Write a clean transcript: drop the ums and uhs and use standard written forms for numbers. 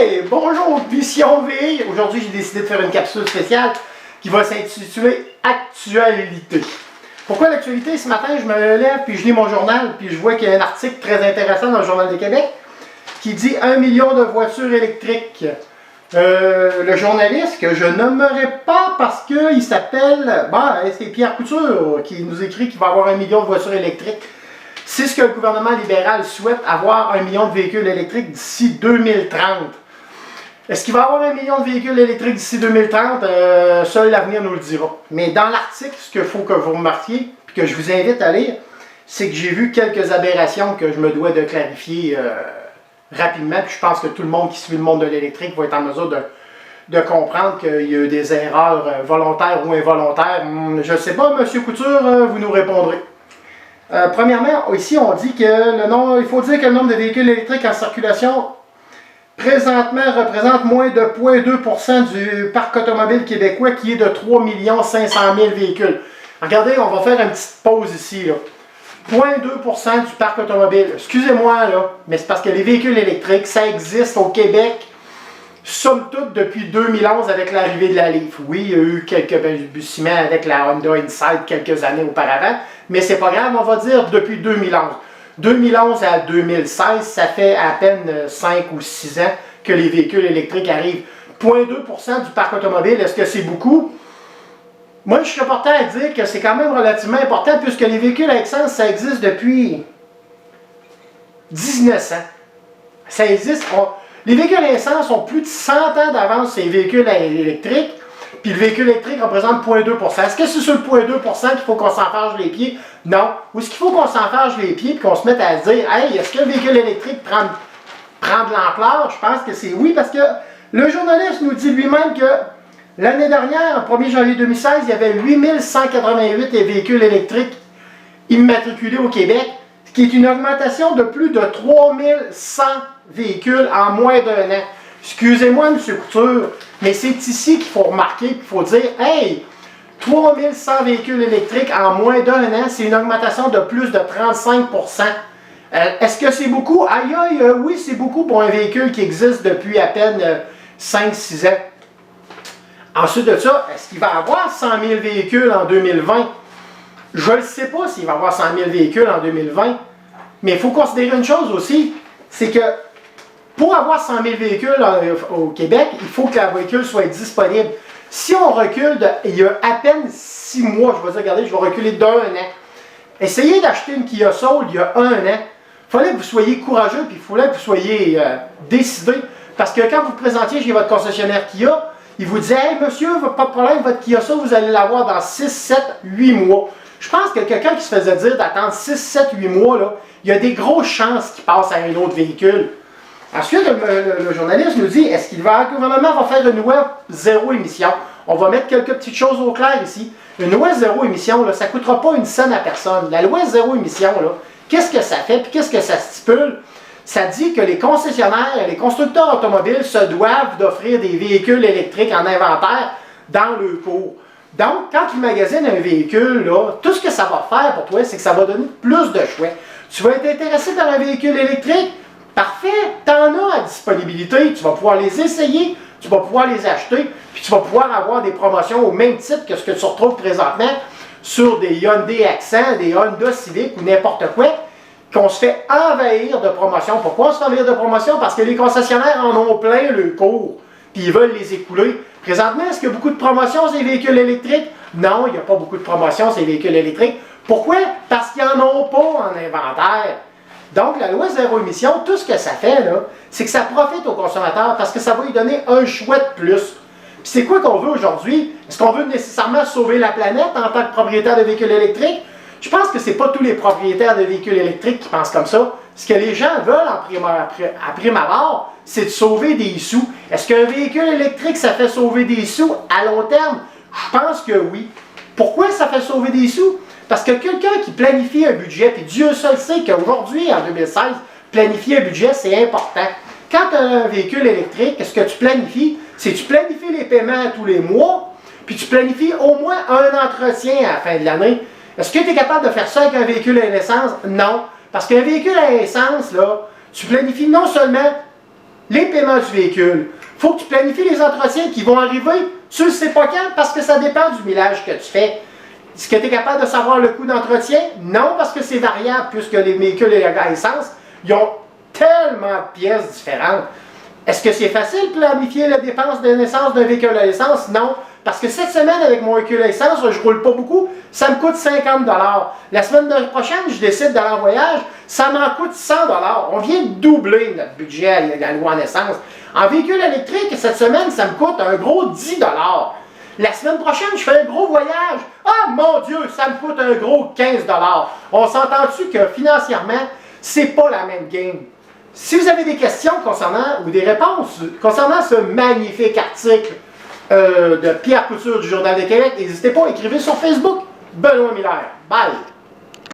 Hey, bonjour Mission V. Aujourd'hui, j'ai décidé de faire une capsule spéciale qui va s'intituler Actualité. Pourquoi l'actualité? Ce matin, je me lève puis je lis mon journal puis je vois qu'il y a un article très intéressant dans le Journal de Québec qui dit 1 million de voitures électriques. Le journaliste, que je nommerai pas parce qu'il s'appelle, c'est Pierre Couture qui nous écrit qu'il va avoir 1 million de voitures électriques. C'est ce que le gouvernement libéral souhaite, avoir 1 million de véhicules électriques d'ici 2030. Est-ce qu'il va y avoir 1 million de véhicules électriques d'ici 2030? Seul l'avenir nous le dira. Mais dans l'article, ce qu'il faut que vous remarquiez, puis que je vous invite à lire, c'est que j'ai vu quelques aberrations que je me dois de clarifier rapidement. Puis je pense que tout le monde qui suit le monde de l'électrique va être en mesure de comprendre qu'il y a eu des erreurs volontaires ou involontaires. Je ne sais pas, M. Couture, vous nous répondrez. Premièrement, ici on dit que il faut dire que le nombre de véhicules électriques en circulation présentement représente moins de 0,2% du parc automobile québécois qui est de 3 500 000 véhicules. Regardez, on va faire une petite pause ici. 0,2% du parc automobile. Excusez-moi, là, mais c'est parce que les véhicules électriques, ça existe au Québec, somme toute, depuis 2011 avec l'arrivée de la Leaf. Oui, il y a eu quelques balbutiements avec la Honda Insight quelques années auparavant, mais c'est pas grave, on va dire depuis 2011. 2011 à 2016, ça fait à peine 5 ou 6 ans que les véhicules électriques arrivent. 0,2% du parc automobile, est-ce que c'est beaucoup? Moi, je suis porté à dire que c'est quand même relativement important puisque les véhicules à essence, ça existe depuis 1900. Ça existe. Les véhicules à essence ont plus de 100 ans d'avance sur les véhicules électriques, puis le véhicule électrique représente 0,2%. Est-ce que c'est sur le 0,2% qu'il faut qu'on s'enfarge les pieds? Non. Ou est-ce qu'il faut qu'on s'enfarge les pieds et qu'on se mette à se dire, hey, est-ce que le véhicule électrique prend de l'ampleur? Je pense que c'est oui, parce que le journaliste nous dit lui-même que l'année dernière, le 1er janvier 2016, il y avait 8188 véhicules électriques immatriculés au Québec, ce qui est une augmentation de plus de 3100 véhicules en moins d'un an. Excusez-moi, M. Couture, mais c'est ici qu'il faut remarquer, qu'il faut dire, hey, 3100 véhicules électriques en moins d'un an, c'est une augmentation de plus de 35%. Est-ce que c'est beaucoup? Aïe aïe, oui, c'est beaucoup pour un véhicule qui existe depuis à peine 5-6 ans. Ensuite de ça, est-ce qu'il va y avoir 100 000 véhicules en 2020? Je ne sais pas s'il va y avoir 100 000 véhicules en 2020, mais il faut considérer une chose aussi, c'est que pour avoir 100 000 véhicules au Québec, il faut que le véhicule soit disponible. Si on recule, il y a à peine 6 mois, je vais dire, regardez, je vais reculer d'1 an. Essayez d'acheter une Kia Soul il y a 1 an. Il fallait que vous soyez courageux, puis il fallait que vous soyez décidé. Parce que quand vous vous présentiez chez votre concessionnaire Kia, il vous disait, hey monsieur, pas de problème, votre Kia Soul, vous allez l'avoir dans 6, 7, 8 mois. Je pense que quelqu'un qui se faisait dire d'attendre 6, 7, 8 mois, là, il y a des grosses chances qu'il passe à un autre véhicule. Ensuite, le journaliste nous dit, est-ce que le gouvernement va faire une loi zéro émission? On va mettre quelques petites choses au clair ici. Une loi zéro émission, là, ça ne coûtera pas une scène à personne. La loi zéro émission, qu'est-ce que ça fait et qu'est-ce que ça stipule? Ça dit que les concessionnaires et les constructeurs automobiles se doivent d'offrir des véhicules électriques en inventaire dans le cours. Donc, quand tu magasines un véhicule, là, tout ce que ça va faire pour toi, c'est que ça va donner plus de choix. Tu vas être intéressé dans un véhicule électrique? Parfait, tu en as à disponibilité, tu vas pouvoir les essayer, tu vas pouvoir les acheter, puis tu vas pouvoir avoir des promotions au même titre que ce que tu retrouves présentement sur des Hyundai Accent, des Honda Civic ou n'importe quoi, qu'on se fait envahir de promotions. Pourquoi on se fait envahir de promotions? Parce que les concessionnaires en ont plein le cours, puis ils veulent les écouler. Présentement, est-ce qu'il y a beaucoup de promotions sur les véhicules électriques? Non, il n'y a pas beaucoup de promotions sur les véhicules électriques. Pourquoi? Parce qu'ils n'en ont pas en inventaire. Donc, la loi zéro émission, tout ce que ça fait, c'est que ça profite aux consommateurs parce que ça va lui donner un choix de plus. Puis c'est quoi qu'on veut aujourd'hui? Est-ce qu'on veut nécessairement sauver la planète en tant que propriétaire de véhicules électriques? Je pense que ce n'est pas tous les propriétaires de véhicules électriques qui pensent comme ça. Ce que les gens veulent à prime abord, c'est de sauver des sous. Est-ce qu'un véhicule électrique, ça fait sauver des sous à long terme? Je pense que oui. Pourquoi ça fait sauver des sous? Parce que quelqu'un qui planifie un budget, puis Dieu seul sait qu'aujourd'hui, en 2016, planifier un budget, c'est important. Quand tu as un véhicule électrique, ce que tu planifies, c'est que tu planifies les paiements tous les mois, puis tu planifies au moins un entretien à la fin de l'année. Est-ce que tu es capable de faire ça avec un véhicule à essence? Non. Parce qu'un véhicule à essence, là, tu planifies non seulement les paiements du véhicule. Il faut que tu planifies les entretiens qui vont arriver. Tu ne sais pas quand parce que ça dépend du millage que tu fais. Est-ce que tu es capable de savoir le coût d'entretien? Non, parce que c'est variable puisque les véhicules à essence, ils ont tellement de pièces différentes. Est-ce que c'est facile de planifier la dépense de naissance d'un véhicule à essence? Non. Parce que cette semaine, avec mon véhicule à essence, je ne roule pas beaucoup, ça me coûte 50 $. La semaine prochaine, je décide d'aller en voyage, ça m'en coûte 100 $. On vient de doubler notre budget à la loi en essence. En véhicule électrique, cette semaine, ça me coûte un gros 10 $. La semaine prochaine, je fais un gros voyage. Ah, mon Dieu, ça me coûte un gros 15 $. On s'entend-tu que financièrement, c'est pas la même game? Si vous avez des questions concernant, ou des réponses concernant ce magnifique article de Pierre Couture du Journal de Québec, n'hésitez pas à écrire sur Facebook. Benoît Miller. Bye!